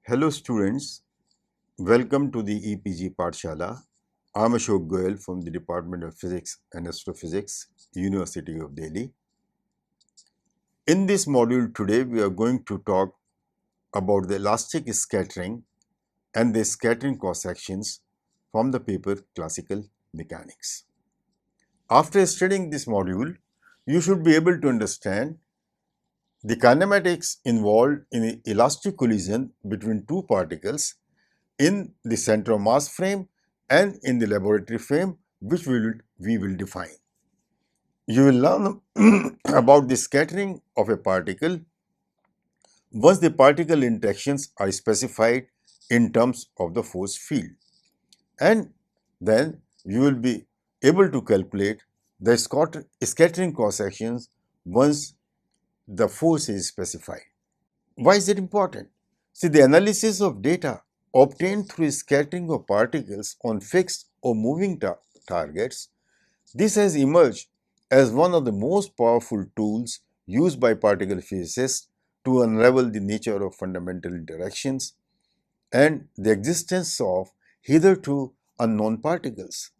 Hello students, welcome to the EPG Pathshala. I am Ashok Goyal from the Department of Physics and Astrophysics, University of Delhi. In this module today, we are going to talk about the elastic scattering and the scattering cross-sections from the paper Classical Mechanics. After studying this module, you should be able to understand the kinematics involved in elastic collision between two particles in the center of mass frame and in the laboratory frame, which we will define. You will learn about the scattering of a particle once the particle interactions are specified in terms of the force field, and then you will be able to calculate the scattering cross sections once the force is specified. Why is it important? See, the analysis of data obtained through scattering of particles on fixed or moving targets, this has emerged as one of the most powerful tools used by particle physicists to unravel the nature of fundamental interactions and the existence of hitherto unknown particles.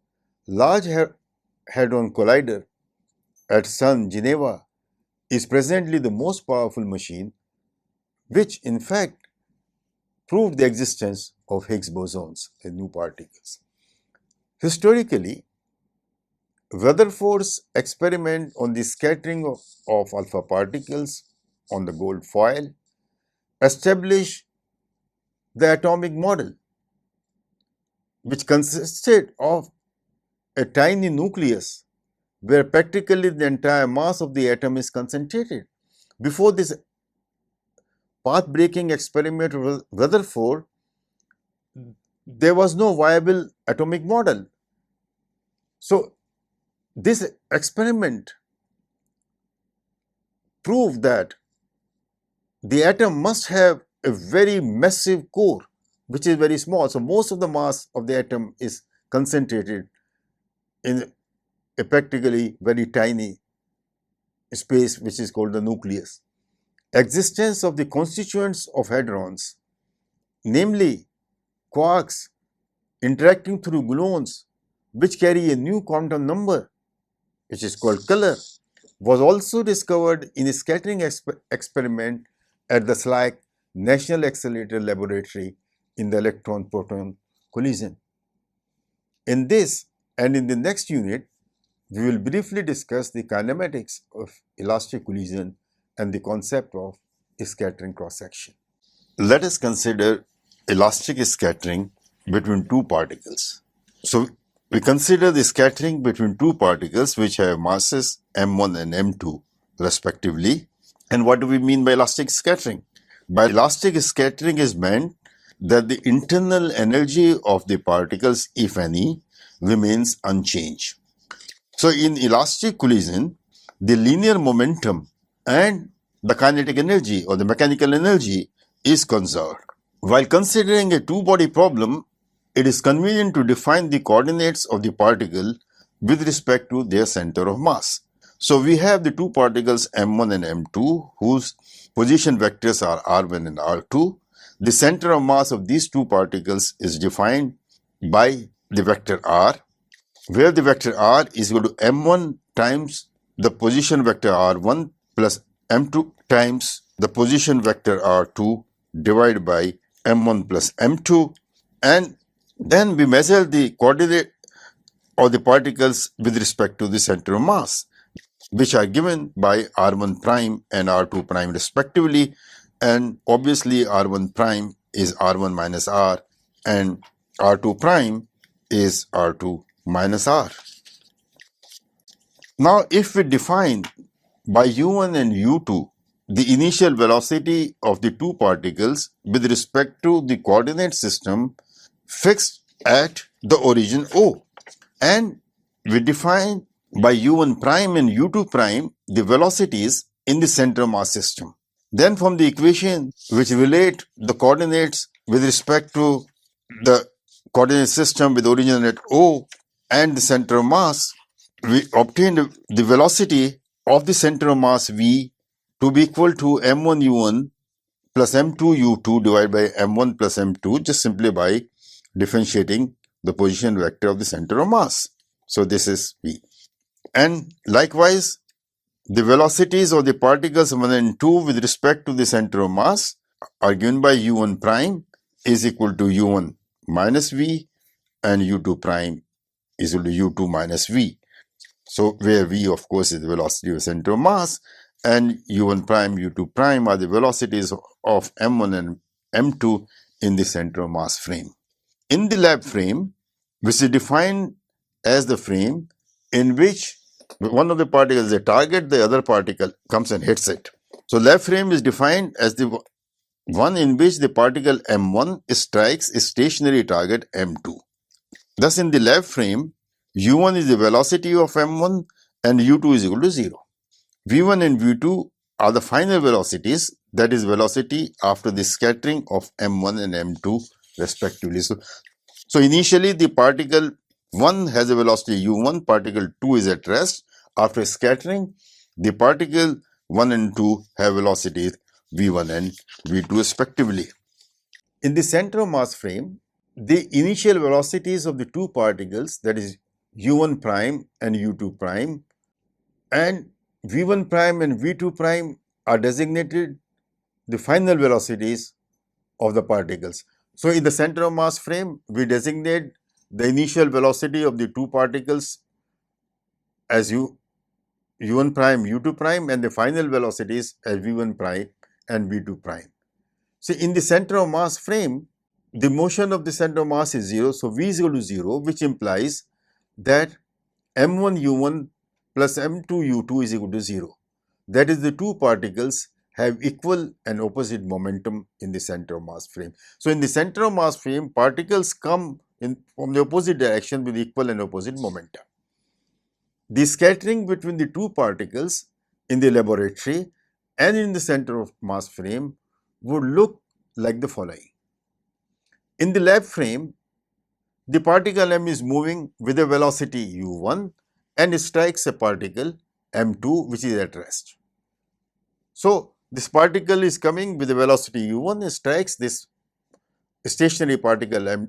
Large Hadron Collider at CERN, Geneva, is presently the most powerful machine, which in fact proved the existence of Higgs bosons, the new particles. Historically, Rutherford's experiment on the scattering of alpha particles on the gold foil established the atomic model, which consisted of a tiny nucleus where practically the entire mass of the atom is concentrated. Before this path-breaking experiment of Rutherford, there was no viable atomic model. So, this experiment proved that the atom must have a very massive core, which is very small. So, most of the mass of the atom is concentrated in a practically very tiny space, which is called the nucleus. Existence of the constituents of hadrons, namely quarks interacting through gluons, which carry a new quantum number, which is called color, was also discovered in a scattering experiment at the SLAC National Accelerator Laboratory in the electron-proton collision. In this and in the next unit, we will briefly discuss the kinematics of elastic collision and the concept of scattering cross-section. Let us consider elastic scattering between two particles. So, we consider the scattering between two particles which have masses m1 and m2 respectively. And what do we mean by elastic scattering? By elastic scattering is meant that the internal energy of the particles, if any, remains unchanged. So, in elastic collision, the linear momentum and the kinetic energy or the mechanical energy is conserved. While considering a two-body problem, it is convenient to define the coordinates of the particle with respect to their center of mass. So, we have the two particles m1 and m2 whose position vectors are r1 and r2. The center of mass of these two particles is defined by the vector r, where the vector r is equal to m1 times the position vector r1 plus m2 times the position vector r2 divided by m1 plus m2, and then we measure the coordinate of the particles with respect to the center of mass, which are given by r1 prime and r2 prime respectively, and obviously r1 prime is r1 minus r and r2 prime is r2 minus r. Now, if we define by u1 and u2 the initial velocity of the two particles with respect to the coordinate system fixed at the origin O, and we define by u1 prime and u2 prime the velocities in the center mass system. Then from the equation which relate the coordinates with respect to the coordinate system with origin at O and the center of mass, we obtain the velocity of the center of mass v to be equal to m1 u1 plus m2 u2 divided by m1 plus m2 just simply by differentiating the position vector of the center of mass. So this is v. And likewise, the velocities of the particles 1 and 2 with respect to the center of mass are given by u1 prime is equal to u1 minus v and u2 prime is equal to u2 minus v. So where v of course is the velocity of center of mass and u1 prime, u2 prime are the velocities of m1 and m2 in the center of mass frame. In the lab frame, which is defined as the frame in which one of the particles is a target, the other particle comes and hits it. So lab frame is defined as the one in which the particle m1 strikes a stationary target m2. Thus in the lab frame, u1 is the velocity of m1 and u2 is equal to 0. v1 and v2 are the final velocities, that is velocity after the scattering of m1 and m2 respectively. So initially the particle 1 has a velocity u1, particle 2 is at rest. After scattering, the particle 1 and 2 have velocities v1 and v2 respectively. In the center of mass frame, the initial velocities of the two particles, that is u1 prime and u2 prime, and v1 prime and v2 prime are designated the final velocities of the particles. So in the center of mass frame, we designate the initial velocity of the two particles as u1 prime, u2 prime, and the final velocities as v1 prime and v2 prime. So in the center of mass frame, the motion of the center of mass is 0. So v is equal to 0, which implies that m1 u1 plus m2 u2 is equal to 0. That is, the two particles have equal and opposite momentum in the center of mass frame. So in the center of mass frame, particles come in from the opposite direction with equal and opposite momentum. The scattering between the two particles in the laboratory and in the center of mass frame would look like the following. In the lab frame, the particle m is moving with a velocity u1 and strikes a particle m2 which is at rest. So this particle is coming with a velocity u1 and strikes this stationary particle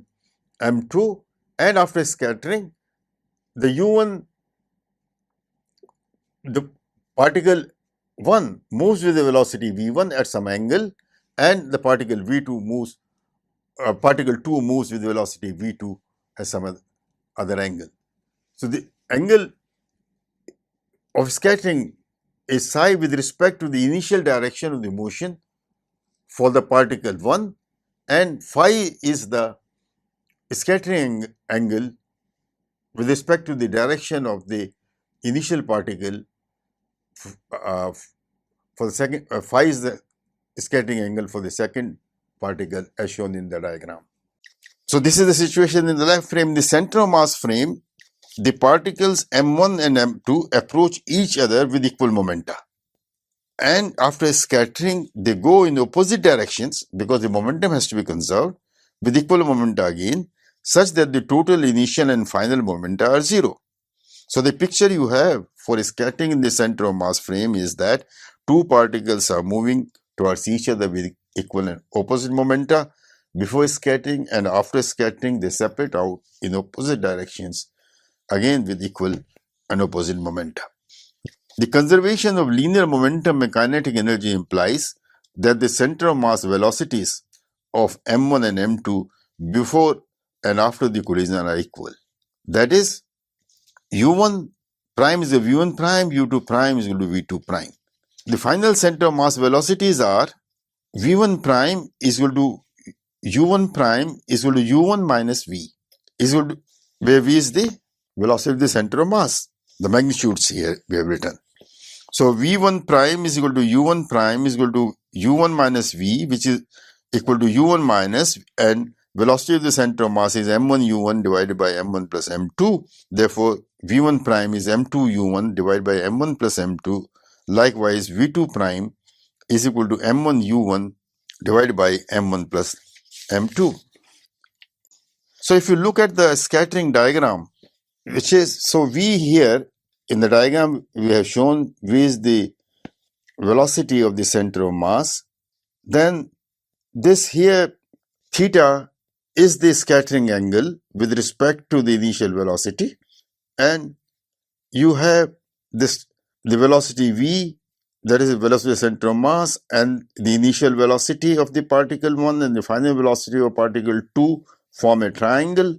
m2, and after scattering, the u1, the particle 1 moves with a velocity v1 at some angle, and the particle v2 moves, particle 2 moves with velocity v2 at some other angle. So the angle of scattering is psi with respect to the initial direction of the motion for the particle 1, and phi is the scattering angle with respect to the direction of the initial particle for the second. Phi is the scattering angle for the second particle as shown in the diagram. So this is the situation in the lab frame. The center of mass frame, the particles m1 and m2 approach each other with equal momenta. And after scattering, they go in opposite directions because the momentum has to be conserved with equal momenta again, such that the total initial and final momenta are 0. So the picture you have for scattering in the center of mass frame is that two particles are moving towards each other with equal and opposite momenta. Before scattering and after scattering, they separate out in opposite directions, again with equal and opposite momenta. The conservation of linear momentum and kinetic energy implies that the center of mass velocities of m1 and m2 before and after the collision are equal. That is, u1 prime is a v1 prime, u2 prime is equal to v2 prime. The final center of mass velocities are v1 prime is equal to u1 prime is equal to u1 minus v, is equal to, where v is the velocity of the center of mass. The magnitudes here we have written. So v1 prime is equal to u1 prime is equal to u1 minus v, which is equal to u1 minus, and velocity of the center of mass is m1 u1 divided by m1 plus m2. Therefore, v1 prime is m2 u1 divided by m1 plus m2. Likewise, v2 prime is equal to m1 u1 divided by m1 plus m2. So if you look at the scattering diagram, which is, so v here in the diagram we have shown v is the velocity of the center of mass, then this here theta is the scattering angle with respect to the initial velocity, and you have this the velocity v, that is the velocity of center of mass, and the initial velocity of the particle 1 and the final velocity of particle 2 form a triangle.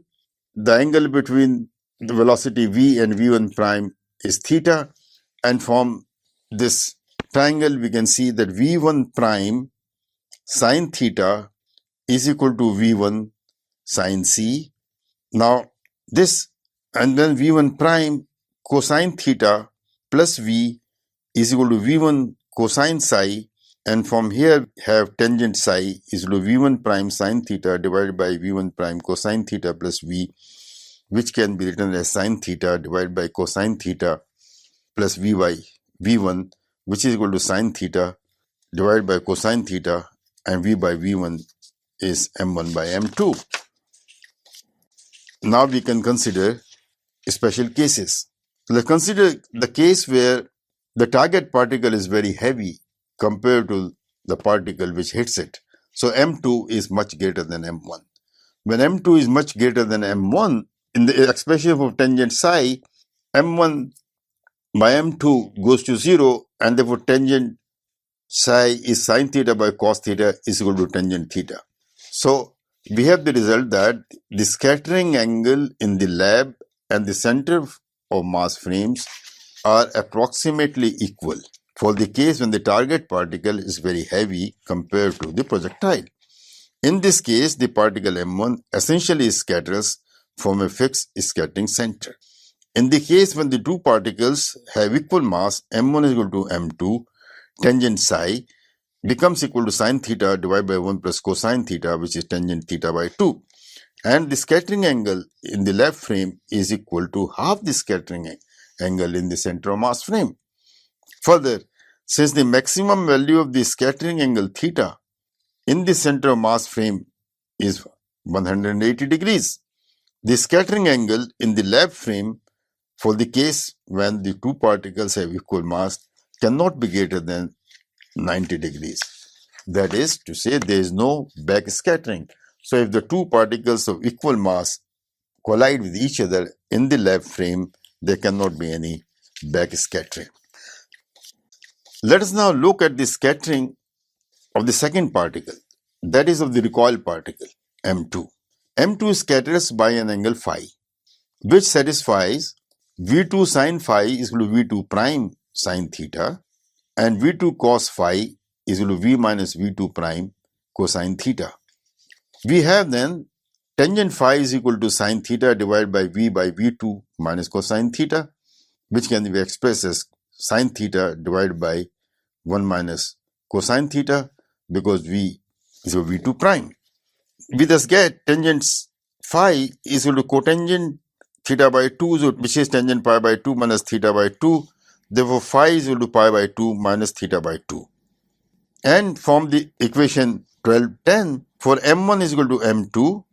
The angle between the velocity v and v1 prime is theta, and from this triangle we can see that v1 prime sine theta is equal to v1 sine c. Now this, and then v1 prime cosine theta plus v is equal to v1 cosine psi, and from here have tangent psi is equal to v1 prime sine theta divided by v1 prime cosine theta plus v, which can be written as sine theta divided by cosine theta plus v by v1, which is equal to sine theta divided by cosine theta, and v by v1 is m1 by m2. Now we can consider special cases. Let's consider the case where the target particle is very heavy compared to the particle which hits it. So m2 is much greater than m1. When m2 is much greater than m1, in the expression of tangent psi, m1 by m2 goes to 0, and therefore tangent psi is sine theta by cos theta is equal to tangent theta. So we have the result that the scattering angle in the lab and the center of mass frames are approximately equal for the case when the target particle is very heavy compared to the projectile. In this case, the particle m1 essentially scatters from a fixed scattering center. In the case when the two particles have equal mass, m1 is equal to m2, tangent psi becomes equal to sine theta divided by 1 plus cosine theta, which is tangent theta by 2. And the scattering angle in the lab frame is equal to half the scattering angle in the center of mass frame. Further, since the maximum value of the scattering angle theta in the center of mass frame is 180 degrees, the scattering angle in the lab frame for the case when the two particles have equal mass cannot be greater than 90 degrees. That is to say, there is no back scattering. So if the two particles of equal mass collide with each other in the lab frame, there cannot be any back scattering. Let us now look at the scattering of the second particle, that is of the recoil particle, m2. m2 scatters by an angle phi, which satisfies v2 sin phi is equal to v2 prime sin theta, and v2 cos phi is equal to v minus v2 prime cosine theta. We have then tangent phi is equal to sin theta divided by v2 minus cosine theta, which can be expressed as sin theta divided by 1 minus cosine theta, because v is equal to v2 prime. We thus get tangent phi is equal to cotangent theta by 2, which is tangent pi by 2 minus theta by 2. Therefore, phi is equal to pi by 2 minus theta by 2. And from the equation 1210, for m1 is equal to m2,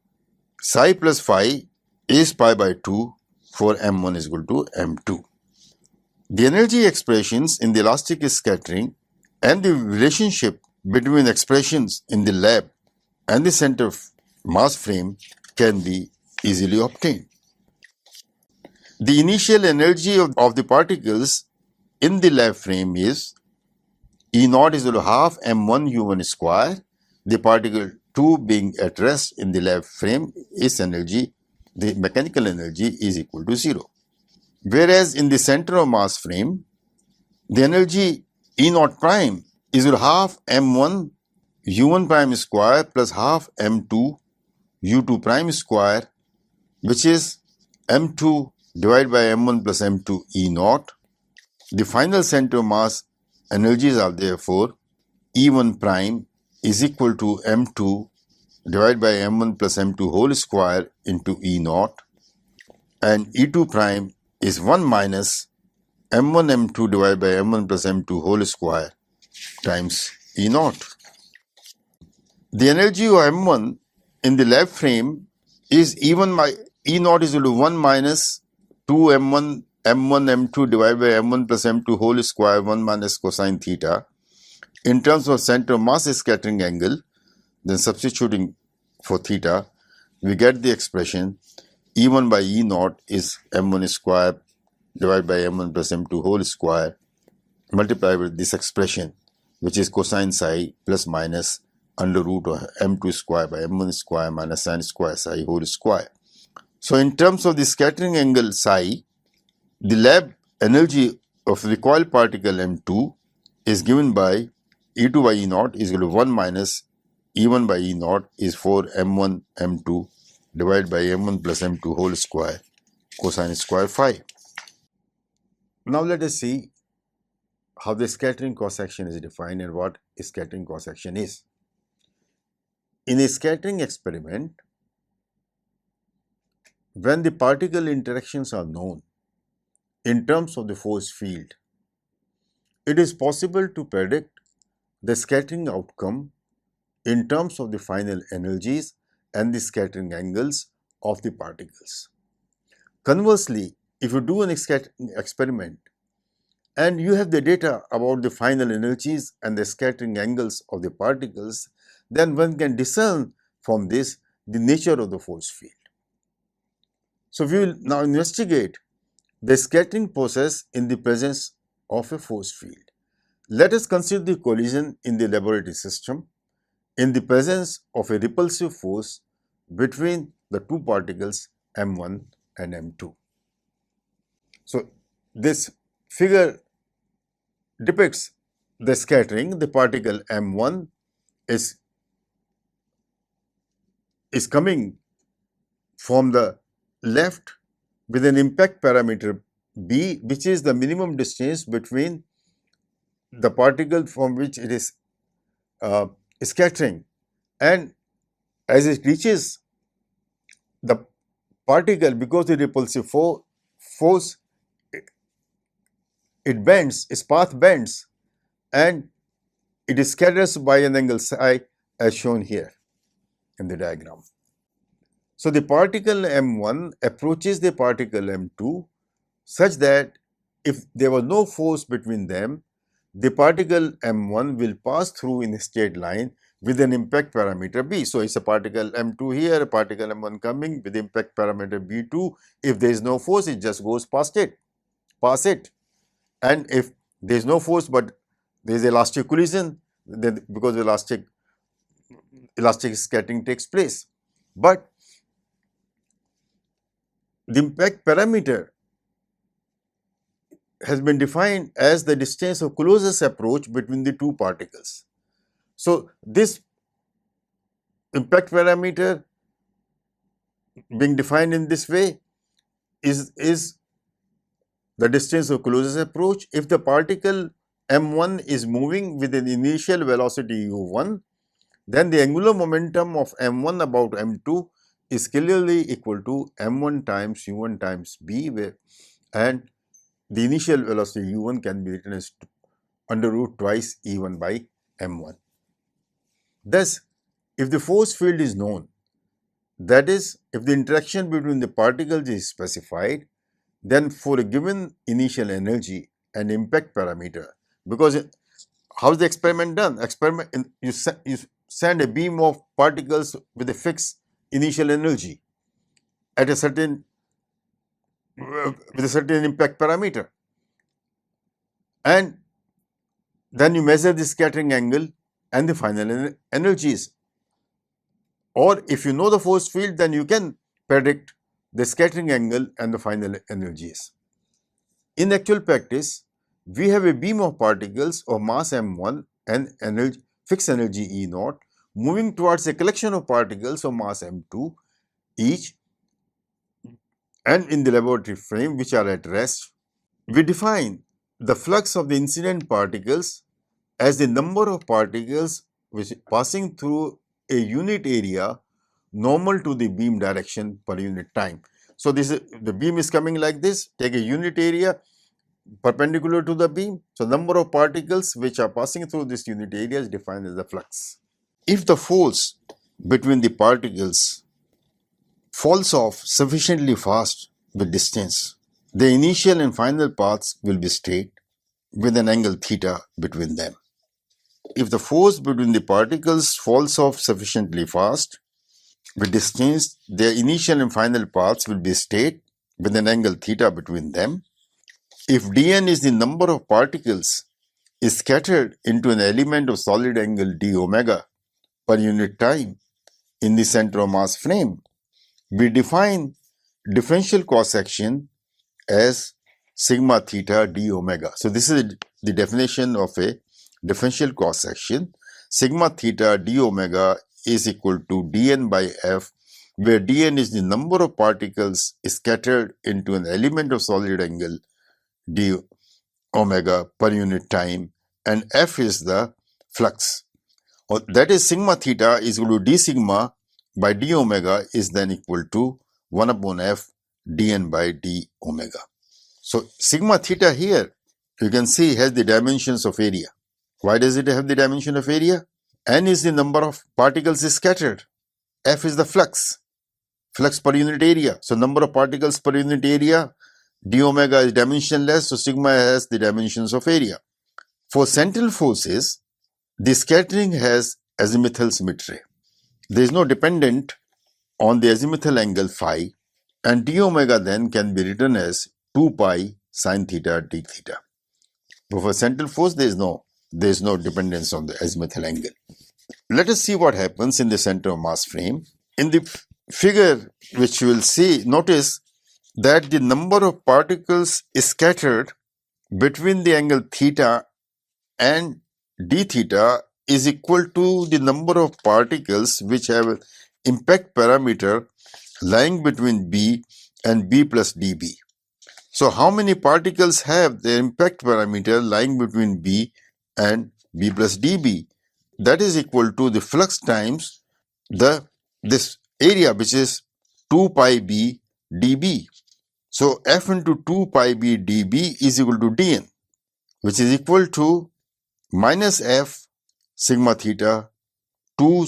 psi plus phi is pi by 2 for m1 is equal to m2. The energy expressions in the elastic scattering and the relationship between expressions in the lab and the center of mass frame can be easily obtained. The initial energy of the particles in the lab frame is E naught is equal to half m1 u1 square. The particle 2 being at rest in the lab frame, its energy, the mechanical energy, is equal to 0. Whereas in the center of mass frame, the energy E naught prime is equal to half m1 u1 prime square plus half m2 u2 prime square, which is m2 divided by m1 plus m2 E naught. The final center of mass energies are therefore E1 prime is equal to m2 divided by m1 plus m2 whole square into E naught, and E2 prime is 1 minus m1 m2 divided by m1 plus m2 whole square times E naught. The energy of m1 in the lab frame is even E naught is equal to 1 minus 2 m1 m2 divided by m1 plus m2 whole square 1 minus cosine theta in terms of center of mass scattering angle, then substituting for theta, we get the expression E1 by E naught is m1 square divided by m1 plus m2 whole square multiplied with this expression, which is cosine psi plus minus under root of m2 square by m1 square minus sin square psi whole square. So in terms of the scattering angle psi, the lab energy of the recoil particle m2 is given by E2 by E naught is equal to 1 minus E1 by E naught is 4 m1 m2 divided by m1 plus m2 whole square cosine square phi. Now let us see how the scattering cross-section is defined and what a scattering cross-section is. In a scattering experiment, when the particle interactions are known in terms of the force field, it is possible to predict the scattering outcome in terms of the final energies and the scattering angles of the particles. Conversely, if you do an experiment and you have the data about the final energies and the scattering angles of the particles, then one can discern from this the nature of the force field. So, we will now investigate the scattering process in the presence of a force field. Let us consider the collision in the laboratory system in the presence of a repulsive force between the two particles m1 and m2. So, this figure depicts the scattering. The particle m1 is coming from the left with an impact parameter b, which is the minimum distance between the particle from which it is scattering, and as it reaches the particle, because the repulsive force, it bends, its path bends, and it scatters by an angle psi as shown here in the diagram. So, the particle m1 approaches the particle m2 such that if there was no force between them, the particle m1 will pass through in a straight line with an impact parameter b. So, it's a particle m2 here, a particle m1 coming with impact parameter b2. If there is no force, it just goes past it. And if there is no force but there is elastic collision, then because elastic scattering takes place. But the impact parameter has been defined as the distance of closest approach between the two particles. So, this impact parameter being defined in this way is the distance of closest approach. If the particle m1 is moving with an initial velocity u1, then the angular momentum of m1 about m2 is clearly equal to m1 times u1 times b, and the initial velocity u1 can be written as under root twice e1 by m1. Thus, if the force field is known, that is, if the interaction between the particles is specified, then for a given initial energy and impact parameter, because how is the experiment done? You send a beam of particles with a fixed initial energy at a certain with a certain impact parameter, and then you measure the scattering angle and the final energies. Or if you know the force field, then you can predict the scattering angle and the final energies. In actual practice, we have a beam of particles of mass m1 and fixed energy E naught moving towards a collection of particles of mass m2 each, and in the laboratory frame which are at rest. We define the flux of the incident particles as the number of particles which passing through a unit area normal to the beam direction per unit time. So, the beam is coming like this, take a unit area perpendicular to the beam. So, number of particles which are passing through this unit area is defined as the flux. If the force between the particles falls off sufficiently fast with distance, the initial and final paths will be straight with an angle theta between them. if the force between the particles falls off sufficiently fast, with this change, their initial and final paths will be straight with an angle theta between them. If dn is the number of particles is scattered into an element of solid angle d omega per unit time in the center of mass frame, we define differential cross-section as sigma theta d omega. So this is the definition of a differential cross-section. Sigma theta d omega is equal to dn by f, where dn is the number of particles scattered into an element of solid angle d omega per unit time, and f is the flux. That is, sigma theta is equal to d sigma by d omega is then equal to 1 upon f dn by d omega. So sigma theta here, you can see, has the dimensions of area. Why does it have the dimension of area? N is the number of particles scattered. F is the flux per unit area. So number of particles per unit area, d omega is dimensionless, so sigma has the dimensions of area. For central forces, the scattering has azimuthal symmetry. There is no dependent on the azimuthal angle phi, and d omega then can be written as 2 pi sine theta d theta. But for central force, there is no dependence on the azimuthal angle. Let us see what happens in the center of mass frame. In the figure which you will see, notice that the number of particles scattered between the angle theta and d theta is equal to the number of particles which have impact parameter lying between b and b plus db. So how many particles have their impact parameter lying between b and b plus db? That is equal to the flux times this area, which is 2 pi b db. So F into 2 pi b dB is equal to dn, which is equal to minus F sigma theta 2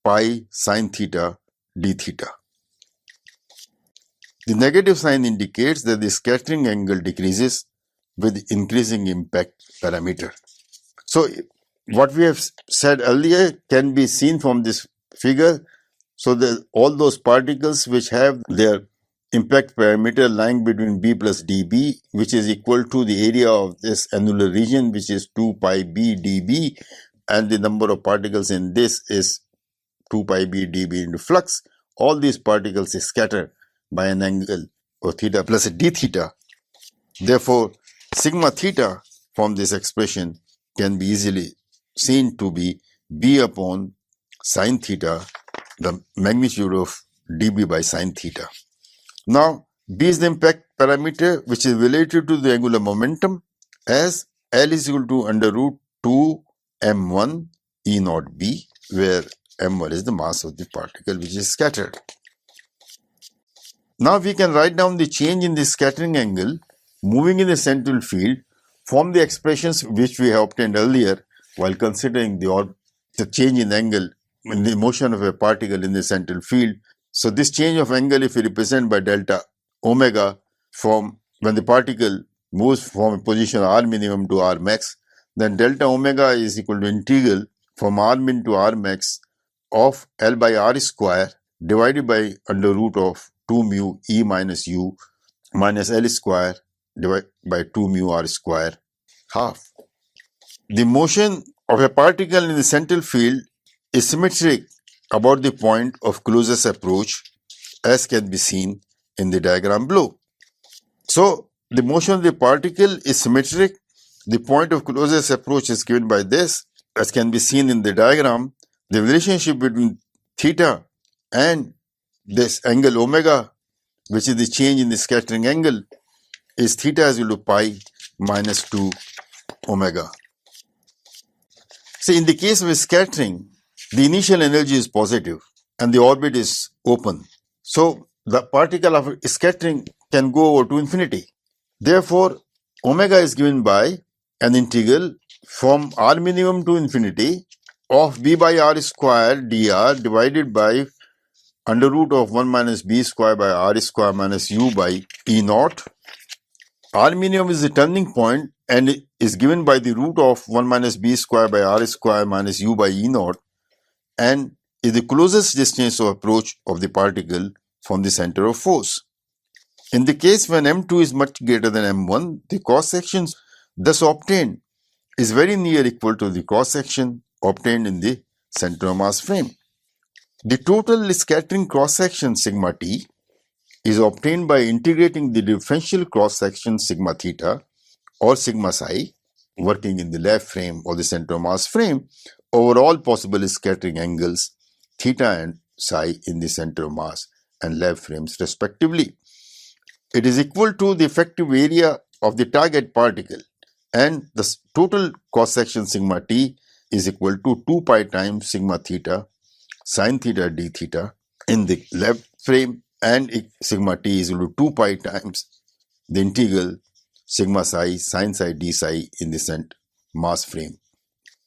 pi sine theta d theta. The negative sign indicates that the scattering angle decreases with increasing impact parameter. So what we have said earlier can be seen from this figure. So all those particles which have their impact parameter lying between b plus db, which is equal to the area of this annular region, which is 2 pi b db, and the number of particles in this is 2 pi b dB into flux. All these particles scatter by an angle of theta plus a d theta. Therefore, sigma theta from this expression can be easily seen to be b upon sine theta, the magnitude of dB by sine theta. Now, b is the impact parameter which is related to the angular momentum, as L is equal to under root 2 m1 E naught b, where m1 is the mass of the particle which is scattered. Now we can write down the change in the scattering angle moving in the central field from the expressions which we have obtained earlier while considering the change in angle in the motion of a particle in the central field. So this change of angle, if we represent by delta omega from when the particle moves from a position r minimum to r max, then delta omega is equal to integral from r min to r max of L by r square divided by under root of 2 mu E minus U minus L square divided by 2 mu r square half. The motion of a particle in the central field is symmetric about the point of closest approach, as can be seen in the diagram below. So the motion of the particle is symmetric. The point of closest approach is given by this, as can be seen in the diagram. The relationship between theta and this angle omega, which is the change in the scattering angle, is theta is equal to pi minus 2 omega. So in the case of scattering, the initial energy is positive and the orbit is open. So the particle of scattering can go over to infinity. Therefore, omega is given by an integral from r minimum to infinity of b by r square dr divided by under root of 1 minus b square by r square minus u by E naught. R minimum is the turning point, and is given by the root of 1 minus b square by r square minus u by E naught, and is the closest distance of approach of the particle from the center of force. In the case when m2 is much greater than m1, the cross-section thus obtained is very near equal to the cross-section obtained in the center of mass frame. The total scattering cross-section sigma t is obtained by integrating the differential cross-section sigma theta or sigma psi working in the left frame or the center of mass frame over all possible scattering angles theta and psi in the center of mass and left frames respectively. It is equal to the effective area of the target particle, and the total cross-section sigma t is equal to 2 pi times sigma theta sin theta d theta in the left frame, and sigma t is equal to 2 pi times the integral sigma psi sin psi d psi in the center mass frame,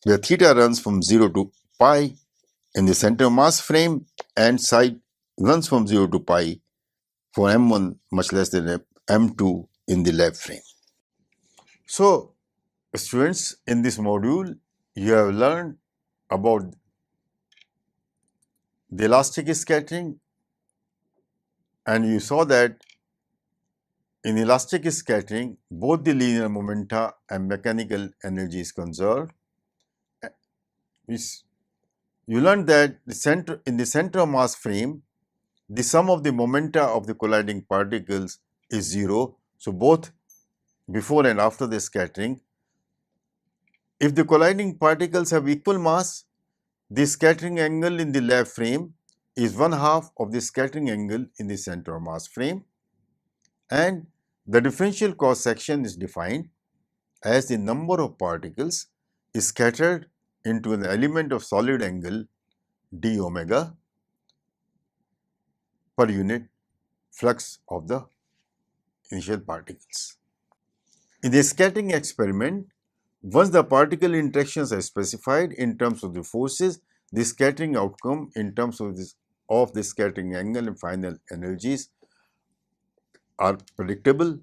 where theta runs from 0 to pi in the center mass frame and psi runs from 0 to pi for m1 much less than m2 in the left frame. So, students, in this module, you have learned about the elastic scattering, and you saw that in elastic scattering, both the linear momenta and mechanical energy is conserved. You learned that in the center of mass frame, the sum of the momenta of the colliding particles is 0. So, both before and after the scattering, if the colliding particles have equal mass, the scattering angle in the left frame is 1/2 of the scattering angle in the center of mass frame, and the differential cross section is defined as the number of particles is scattered into an element of solid angle d omega per unit flux of the initial particles. In the scattering experiment, once the particle interactions are specified in terms of the forces, the scattering outcome in terms of the scattering angle and final energies are predictable,